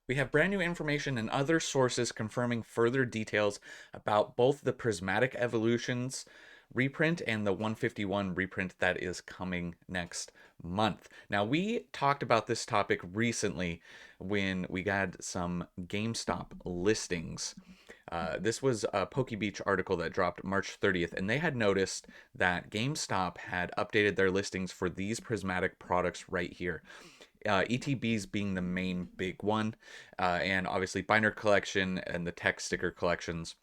We have brand new information and other sources confirming further details about both the Prismatic Evolutions reprint and the 151 reprint that is coming next month. Now, we talked about this topic recently when we got some GameStop listings. This was a PokeBeach article that dropped March 30th, and they had noticed that GameStop had updated their listings for these prismatic products right here. ETBs being the main big one, and obviously binder collection and the tech sticker collections,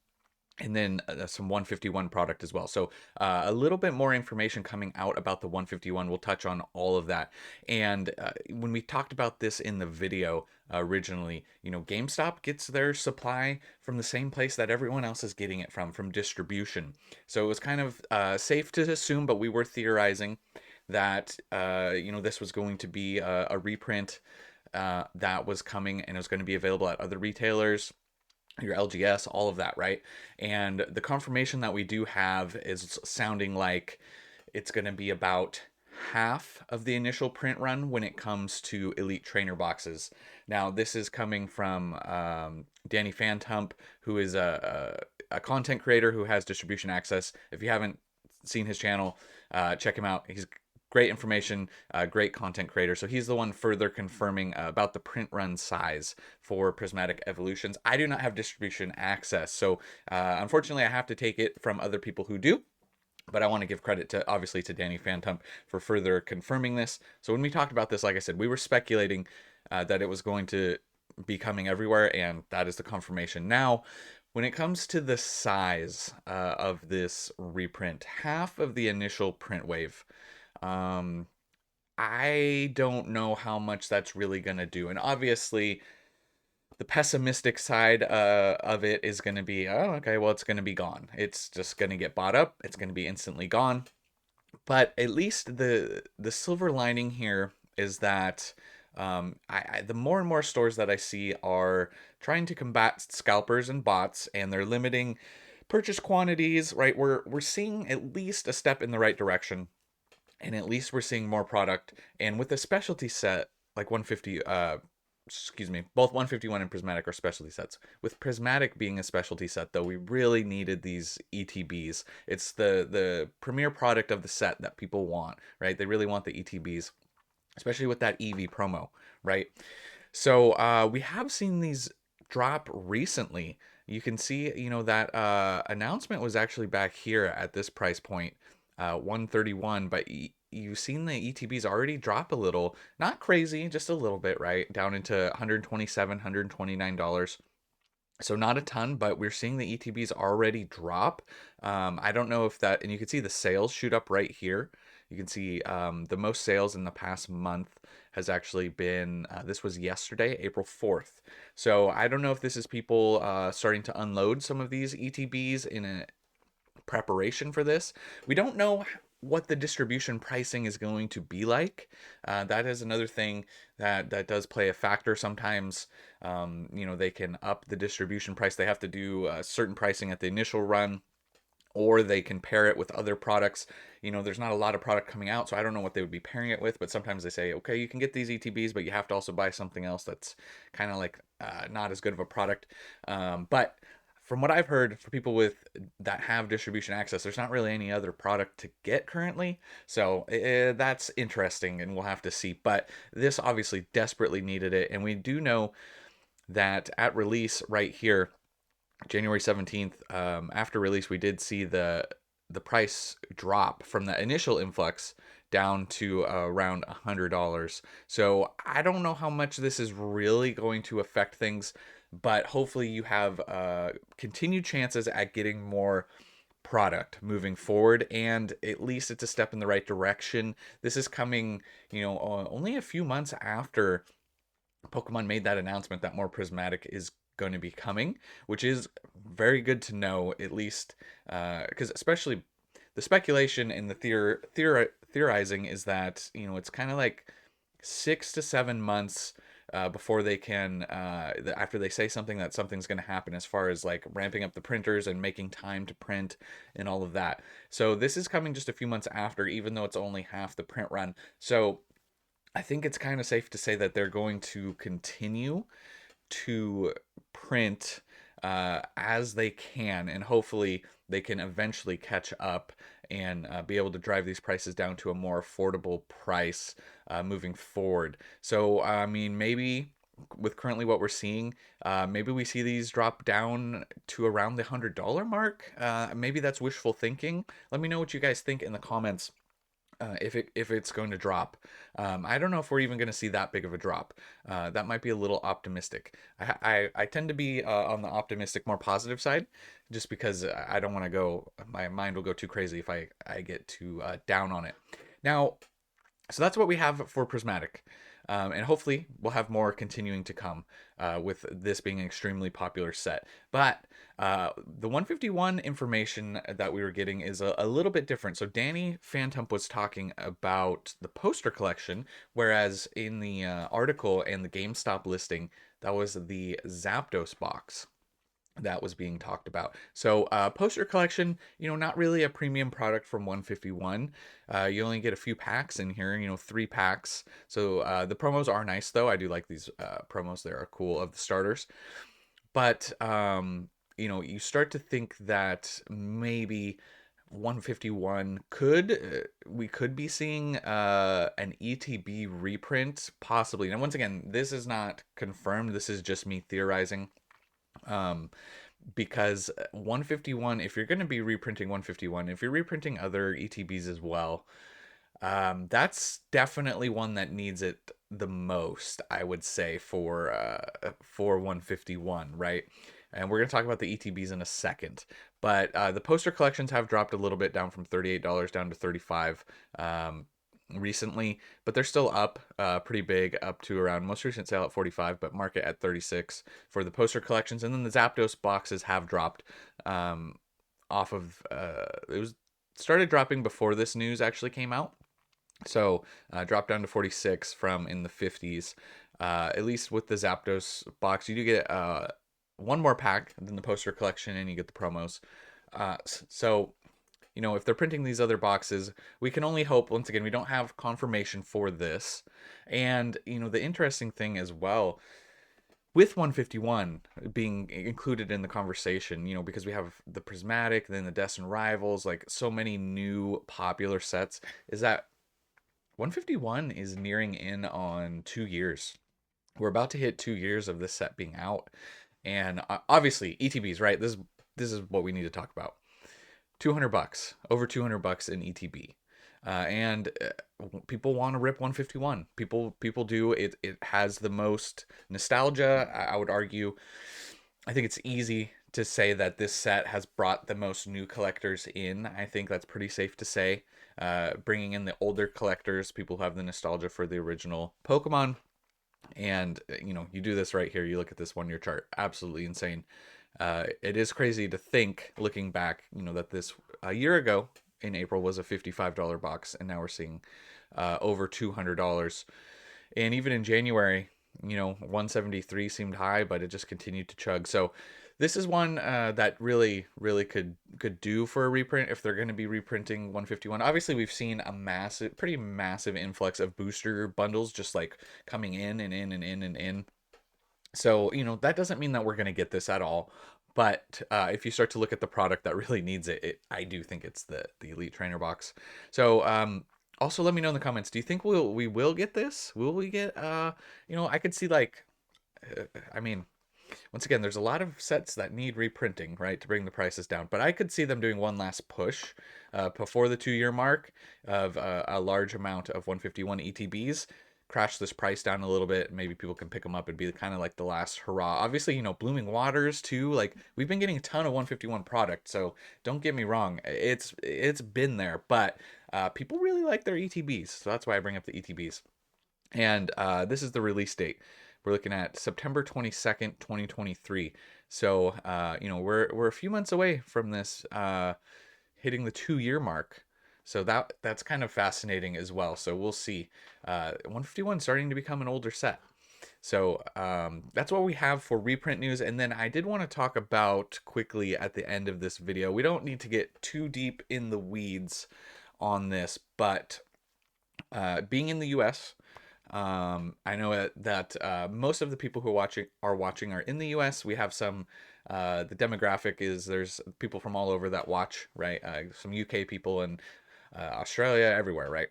and then some 151 product as well. So a little bit more information coming out about the 151. We'll touch on all of that. And when we talked about this in the video originally, GameStop gets their supply from the same place that everyone else is getting it from distribution. So it was kind of safe to assume, but we were theorizing that this was going to be a reprint that was coming and it was going to be available at other retailers, your LGS, all of that, right? And the confirmation that we do have is sounding like it's going to be about half of the initial print run when it comes to Elite Trainer boxes. Now, this is coming from Danny Fantump, who is a content creator who has distribution access. If you haven't seen his channel, check him out. He's great information, great content creator. So he's the one further confirming about the print run size for Prismatic Evolutions. I do not have distribution access, so unfortunately I have to take it from other people who do. But I want to give credit to, obviously, to Danny Fantump for further confirming this. So when we talked about this, like I said, we were speculating that it was going to be coming everywhere, and that is the confirmation. Now, when it comes to the size of this reprint, half of the initial print wave, um, I don't know how much that's really going to do. And obviously, the pessimistic side of it is going to be, oh, okay, well, it's going to be gone. It's just going to get bought up. It's going to be instantly gone. But at least the silver lining here is that the more and more stores that I see are trying to combat scalpers and bots, and they're limiting purchase quantities. Right, we're seeing at least a step in the right direction, and at least we're seeing more product. And with a specialty set like 150, both 151 and Prismatic are specialty sets. With Prismatic being a specialty set, though, we really needed these ETBs. It's the premier product of the set that people want, right? They really want the ETBs, especially with that EV promo, right? So we have seen these drop recently. You can see, that announcement was actually back here at this price point, 131, but you've seen the ETBs already drop a little, not crazy, just a little bit, right? Down into 127, $129. So not a ton, but we're seeing the ETBs already drop. I don't know if that, and you can see the sales shoot up right here. You can see the most sales in the past month has actually been, this was yesterday, April 4th. So I don't know if this is people starting to unload some of these ETBs in a preparation for this. We don't know what the distribution pricing is going to be like. That is another thing that does play a factor. Sometimes, they can up the distribution price. They have to do certain pricing at the initial run, or they can pair it with other products. There's not a lot of product coming out, so I don't know what they would be pairing it with, but sometimes they say, okay, you can get these ETBs, but you have to also buy something else that's kind of like not as good of a product. But from what I've heard, for people that have distribution access, there's not really any other product to get currently. So that's interesting, and we'll have to see. But this obviously desperately needed it, and we do know that at release right here, January 17th, after release, we did see the price drop from the initial influx down to around $100. So I don't know how much this is really going to affect things, but hopefully you have continued chances at getting more product moving forward, and at least it's a step in the right direction. This is coming, only a few months after Pokemon made that announcement that more Prismatic is going to be coming, which is very good to know, at least because especially the speculation and the theorizing is that it's kind of like 6 to 7 months before they can after they say something that something's going to happen, as far as like ramping up the printers and making time to print and all of that. So this is coming just a few months after, even though it's only half the print run. So I think it's kind of safe to say that they're going to continue to print as they can, and hopefully they can eventually catch up and be able to drive these prices down to a more affordable price moving forward. So, I mean, maybe with currently what we're seeing, maybe we see these drop down to around the $100 mark. Maybe that's wishful thinking. Let me know what you guys think in the comments. If it's going to drop. I don't know if we're even going to see that big of a drop. That might be a little optimistic. I tend to be on the optimistic, more positive side, just because I don't want to go. My mind will go too crazy if I get too down on it. Now, so that's what we have for Prismatic. And hopefully we'll have more continuing to come with this being an extremely popular set. But the 151 information that we were getting is a little bit different. So Danny Phantom was talking about the poster collection, whereas in the article and the GameStop listing, that was the Zapdos box that was being talked about. So poster collection, not really a premium product from 151. You only get a few packs in here, 3 packs. So the promos are nice though. I do like these promos. They are cool of the starters. But you start to think that maybe 151 we could be seeing an ETB reprint possibly. Now once again, this is not confirmed. This is just me theorizing. Because 151, if you're going to be reprinting 151, if you're reprinting other ETBs as well, that's definitely one that needs it the most, I would say, for 151, right? And we're going to talk about the ETBs in a second. But the poster collections have dropped a little bit, down from $38 down to $35 recently, but they're still up pretty big, up to around most recent sale at 45, but market at 36 for the poster collections. And then the Zapdos boxes have dropped off of it was started dropping before this news actually came out. So dropped down to 46 from in the 50s. At least with the Zapdos box, you do get one more pack than the poster collection, and you get the promos. So if they're printing these other boxes, we can only hope. Once again, we don't have confirmation for this. And, the interesting thing as well, with 151 being included in the conversation, because we have the Prismatic, then the Destined Rivals, like so many new popular sets, is that 151 is nearing in on 2 years. We're about to hit 2 years of this set being out. And obviously, ETBs, right? This is what we need to talk about. $200, over $200 in ETB, and people want to rip 151. People do it. It has the most nostalgia. I would argue. I think it's easy to say that this set has brought the most new collectors in. I think that's pretty safe to say. Bringing in the older collectors, people who have the nostalgia for the original Pokemon, and you do this right here. You look at this 1 year chart, absolutely insane. It is crazy to think, looking back, that this a year ago in April was a $55 box, and now we're seeing over $200. And even in January, 173 seemed high, but it just continued to chug. So this is one that really, really could do for a reprint if they're going to be reprinting 151. Obviously, we've seen a pretty massive influx of booster bundles just like coming in and in and in and in. So, that doesn't mean that we're going to get this at all. But if you start to look at the product that really needs it, I do think it's the Elite Trainer box. So, also let me know in the comments, do you think we will get this? Will we get, I could see I mean, once again, there's a lot of sets that need reprinting, right, to bring the prices down. But I could see them doing one last push before the 2 year mark of a large amount of 151 ETBs, crash this price down a little bit. Maybe people can pick them up and be kind of like the last hurrah. Obviously, Blooming Waters too. Like, we've been getting a ton of 151 product, so don't get me wrong, it's been there, but people really like their ETBs, so that's why I bring up the ETBs. And this is the release date. We're looking at September 22nd, 2023. So, we're a few months away from this hitting the 2 year mark. So that's kind of fascinating as well. So we'll see. 151 starting to become an older set. So that's what we have for reprint news. And then I did want to talk about quickly at the end of this video. We don't need to get too deep in the weeds on this, but being in the US, I know that most of the people who are watching are in the U.S. We have some. The demographic is there's people from all over that watch, right? Some UK people and Australia, everywhere, right?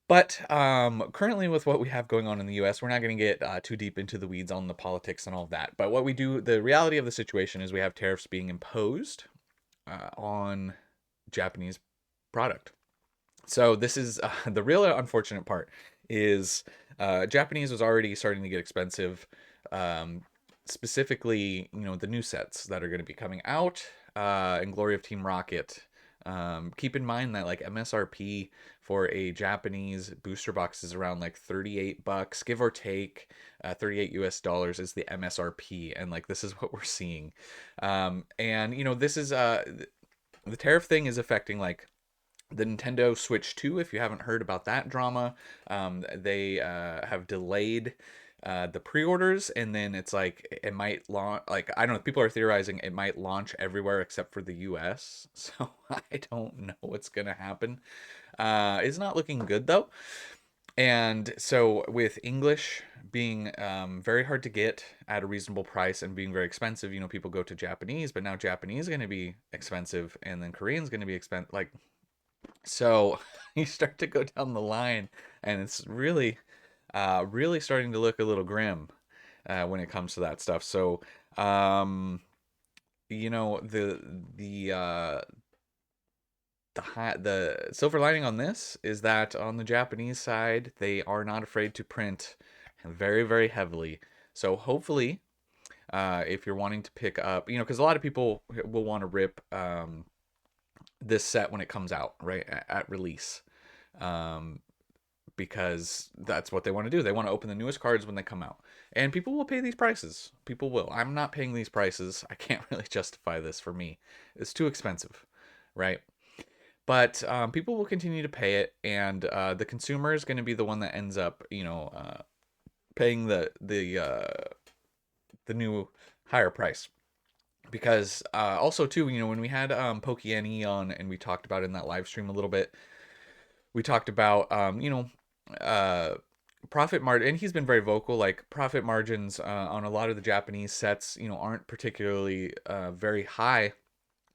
But currently, with what we have going on in the U.S., we're not going to get too deep into the weeds on the politics and all of that. But what we do, the reality of the situation is we have tariffs being imposed on Japanese product. So this is the real unfortunate part is Japanese was already starting to get expensive. Um, Specifically, the new sets that are going to be coming out in Glory of Team Rocket. Keep in mind that like MSRP for a Japanese booster box is around like $38, give or take. 38 US dollars is the MSRP, and like this is what we're seeing. And this is the tariff thing is affecting like the Nintendo Switch 2. If you haven't heard about that drama, they have delayed the pre-orders, and then it's like it might launch. Like I don't know, people are theorizing it might launch everywhere except for the U.S. So I don't know what's gonna happen. It's not looking good though. And so with English being very hard to get at a reasonable price and being very expensive, people go to Japanese, but now Japanese is going to be expensive, and then Korean's going to be expensive. Like so you start to go down the line, and it's really starting to look a little grim when it comes to that stuff. So, um, you know, the silver lining on this is that on the Japanese side, they are not afraid to print very, very heavily. So hopefully, if you're wanting to pick up, because a lot of people will want to rip this set when it comes out, right at release. Um, because that's what they want to do. They want to open the newest cards when they come out. And people will pay these prices. People will. I'm not paying these prices. I can't really justify this for me. It's too expensive, right? But people will continue to pay it, and the consumer is going to be the one that ends up, paying the new higher price. Because also too, when we had Pokey on and we talked about it in that live stream a little bit, we talked about uh profit margin, and he's been very vocal, like profit margins on a lot of the Japanese sets aren't particularly very high,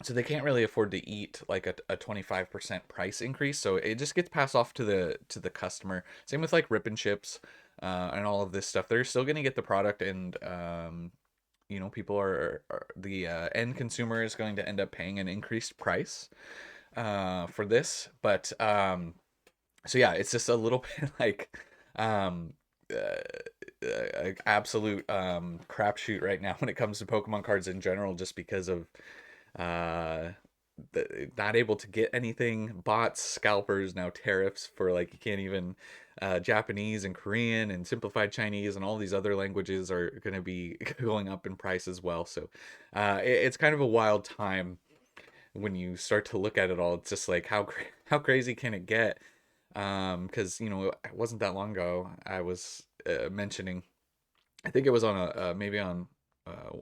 so they can't really afford to eat like a 25% price increase, so it just gets passed off to the customer. Same with like rip and chips and all of this stuff. They're still going to get the product, and people are the end consumer is going to end up paying an increased price for this. But so yeah, it's just a little bit like um absolute crapshoot right now when it comes to Pokemon cards in general, just because of uh not able to get anything, bots, scalpers, now tariffs for like you can't even Japanese and Korean and simplified Chinese and all these other languages are going to be going up in price as well. So it's kind of a wild time when you start to look at it all. It's just like how crazy can it get? Because it wasn't that long ago I was mentioning, I think it was on maybe on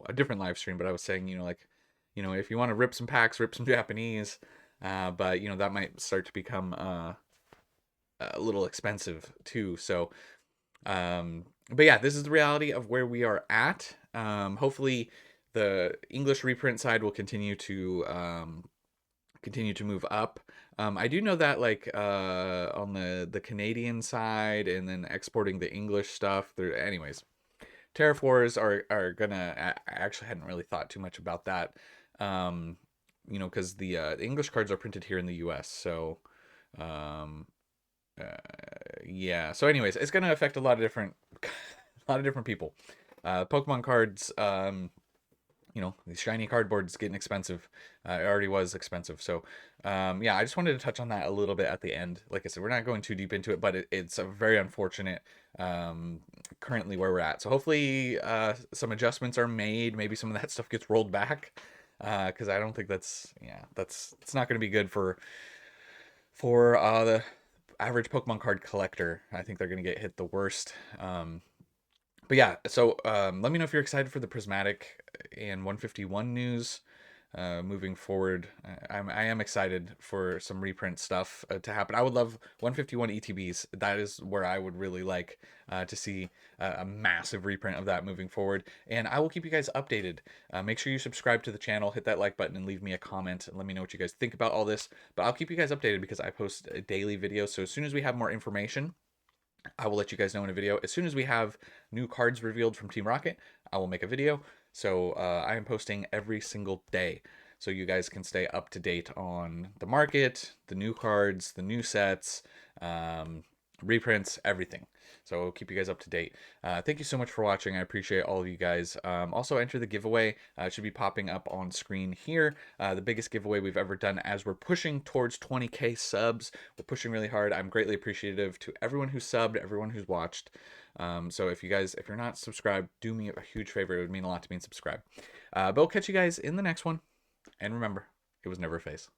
a different live stream, but I was saying like if you want to rip some packs, rip some Japanese, but that might start to become a little expensive too. So but yeah, this is the reality of where we are at. Hopefully the English reprint side will continue to move up. I do know that like on the Canadian side, and then exporting the English stuff there. Anyways, tariff wars are gonna. I actually hadn't really thought too much about that. Because the English cards are printed here in the U.S. So, um, uh, yeah. So, anyways, it's gonna affect a lot of different, a lot of different people. Pokemon cards, these shiny cardboards getting expensive. It already was expensive. So, yeah, I just wanted to touch on that a little bit at the end. Like I said, we're not going too deep into it, but it's a very unfortunate currently where we're at. So hopefully some adjustments are made. Maybe some of that stuff gets rolled back, because I don't think it's not going to be good for the average Pokemon card collector. I think they're going to get hit the worst. But yeah, so let me know if you're excited for the Prismatic and 151 news. moving forward. I am excited for some reprint stuff to happen. I would love 151 ETBs. That is where I would really like to see a massive reprint of that moving forward. And I will keep you guys updated. Make sure you subscribe to the channel, hit that like button, and leave me a comment and let me know what you guys think about all this. But I'll keep you guys updated because I post a daily video. So as soon as we have more information, I will let you guys know in a video. As soon as we have new cards revealed from Team Rocket, I will make a video. So I am posting every single day. So you guys can stay up to date on the market, the new cards, the new sets, reprints, everything. So I'll keep you guys up to date. Thank you so much for watching. I appreciate all of you guys. Also enter the giveaway. It should be popping up on screen here. The biggest giveaway we've ever done as we're pushing towards 20K subs. We're pushing really hard. I'm greatly appreciative to everyone who subbed, everyone who's watched. So if you're not subscribed, do me a huge favor. It would mean a lot to me and subscribe. But we'll catch you guys in the next one. And remember, it was never a phase.